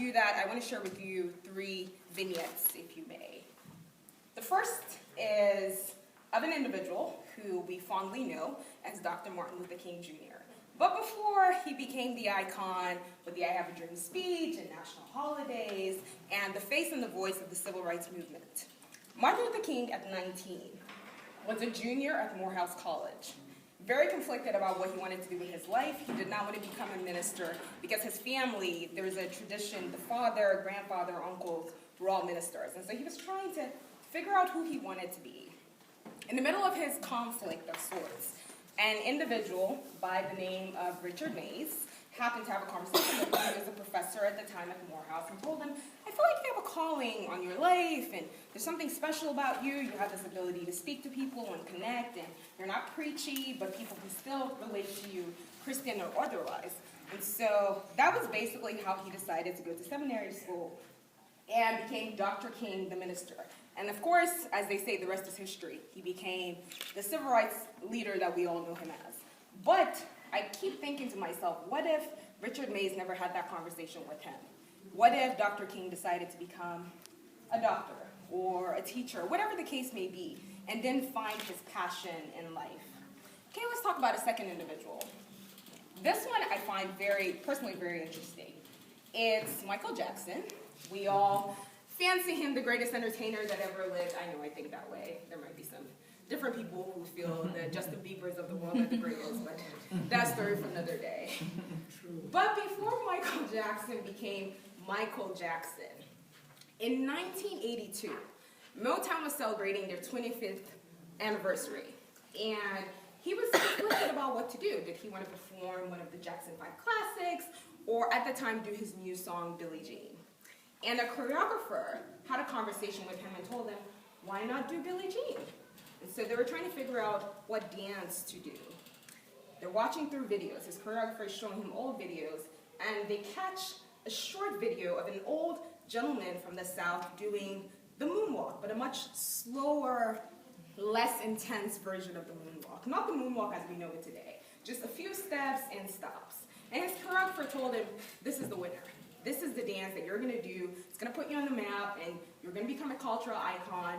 do that, I want to share with you 3 vignettes, if you may. The first is of an individual who we fondly know as Dr. Martin Luther King Jr. But before he became the icon with the I Have a Dream speech and national holidays and the face and the voice of the civil rights movement, Martin Luther King at 19 was a junior at Morehouse College. Very conflicted about what he wanted to do with his life. He did not want to become a minister because his family, there was a tradition, the father, grandfather, uncles were all ministers. And so he was trying to figure out who he wanted to be. In the middle of his conflict of sorts, an individual by the name of Richard Mays happened to have a conversation with him. He was a professor at the time at Morehouse and told him, I feel like you have a calling on your life and there's something special about you. You have this ability to speak to people and connect, and you're not preachy, but people can still relate to you, Christian or otherwise. And so that was basically how he decided to go to seminary school and became Dr. King, the minister. And of course, as they say, the rest is history. He became the civil rights leader that we all know him as. But I keep thinking to myself, what if Richard Mays never had that conversation with him? What if Dr. King decided to become a doctor or a teacher, whatever the case may be, and then find his passion in life? Okay, let's talk about a second individual. This one I find personally very interesting. It's Michael Jackson. We all fancy him the greatest entertainer that ever lived. I know I think that way. There might be some different people who feel the Justin Biebers of the world are the greatest, but that's a story for another day. But before Michael Jackson became Michael Jackson, in 1982, Motown was celebrating their 25th anniversary, and he was conflicted about what to do. Did he want to perform one of the Jackson 5 classics, or at the time do his new song, Billie Jean? And a choreographer had a conversation with him and told him, why not do Billie Jean? And so they were trying to figure out what dance to do. They're watching through videos. His choreographer is showing him old videos, and they catch a short video of an old gentleman from the South doing the moonwalk, but a much slower, less intense version of the moonwalk. Not the moonwalk as we know it today, just a few steps and stops. And his choreographer told him, this is the winner. This is the dance that you're going to do. It's going to put you on the map, and you're going to become a cultural icon.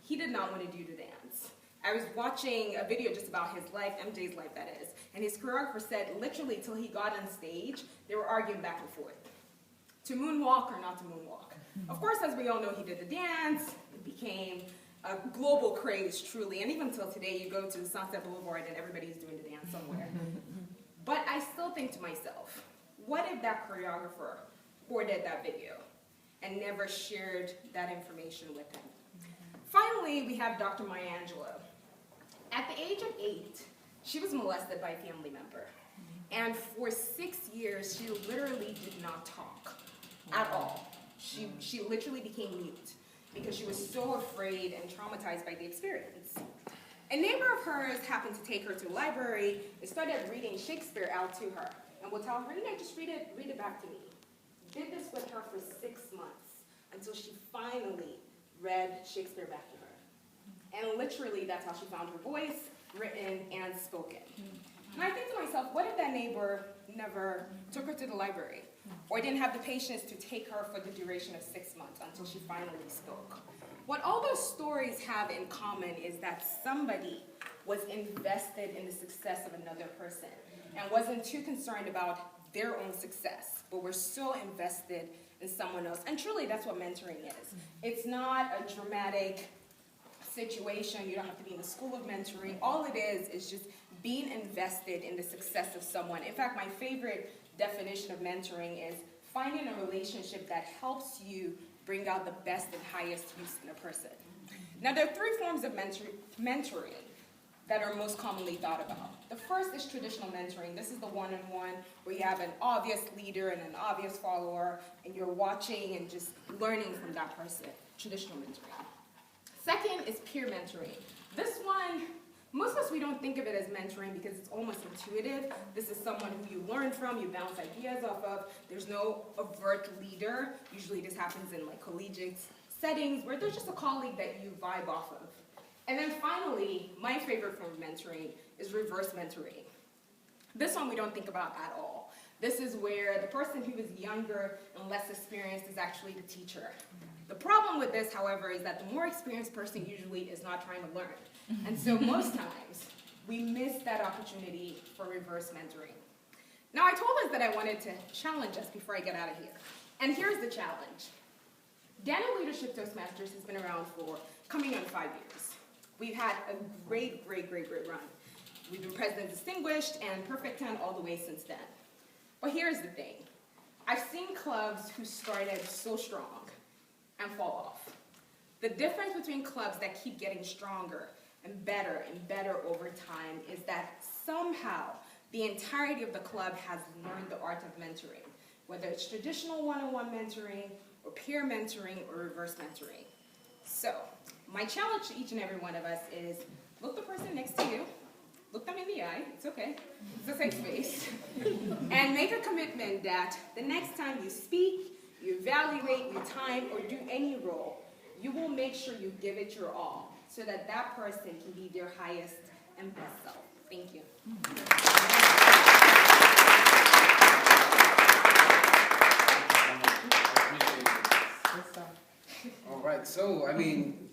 He did not want to do the dance. I was watching a video just about his life, MJ's life that is, and his choreographer said literally till he got on stage, they were arguing back and forth. To moonwalk or not to moonwalk. Of course, as we all know, he did the dance. It became a global craze, truly, and even until today, you go to Sunset Boulevard and everybody's doing the dance somewhere. But I still think to myself, what if that choreographer hoarded that video and never shared that information with him? Finally, we have Dr. Maya Angelou. At the age of 8, she was molested by a family member. And for 6 years, she literally did not talk at all. She literally became mute because she was so afraid and traumatized by the experience. A neighbor of hers happened to take her to a library and started reading Shakespeare out to her. And would tell her, just read it back to me. Did this with her for 6 months until she finally read Shakespeare back to her. And literally, that's how she found her voice, written and spoken. And I think to myself, what if that neighbor never took her to the library, or didn't have the patience to take her for the duration of 6 months until she finally spoke? What all those stories have in common is that somebody was invested in the success of another person and wasn't too concerned about their own success, but were so invested in someone else. And truly, that's what mentoring is. It's not a dramatic situation. You don't have to be in the school of mentoring. All it is just being invested in the success of someone. In fact, my favorite definition of mentoring is finding a relationship that helps you bring out the best and highest use in a person. Now, there are 3 forms of mentoring that are most commonly thought about. The first is traditional mentoring. This is the one-on-one where you have an obvious leader and an obvious follower, and you're watching and just learning from that person. Traditional mentoring. Second is peer mentoring. This one, most of us, we don't think of it as mentoring because it's almost intuitive. This is someone who you learn from, you bounce ideas off of. There's no overt leader. Usually this happens in like collegiate settings where there's just a colleague that you vibe off of. And then finally, my favorite form of mentoring is reverse mentoring. This one we don't think about at all. This is where the person who is younger and less experienced is actually the teacher. The problem with this, however, is that the more experienced person usually is not trying to learn. And so most times, we miss that opportunity for reverse mentoring. Now, I told us that I wanted to challenge us before I get out of here. And here's the challenge. Ena Leadership Toastmasters has been around for coming on 5 years. We've had a great run. We've been President Distinguished and Perfect 10 all the way since then. But here's the thing. I've seen clubs who started so strong and fall off. The difference between clubs that keep getting stronger and better over time is that somehow the entirety of the club has learned the art of mentoring, whether it's traditional one-on-one mentoring, or peer mentoring, or reverse mentoring. So, my challenge to each and every one of us is look the person next to you, look them in the eye, it's okay, it's a safe space, and make a commitment that the next time you speak, you evaluate your time, or do any role, you will make sure you give it your all, so that that person can be their highest and best self. Thank you. All right, so, I mean,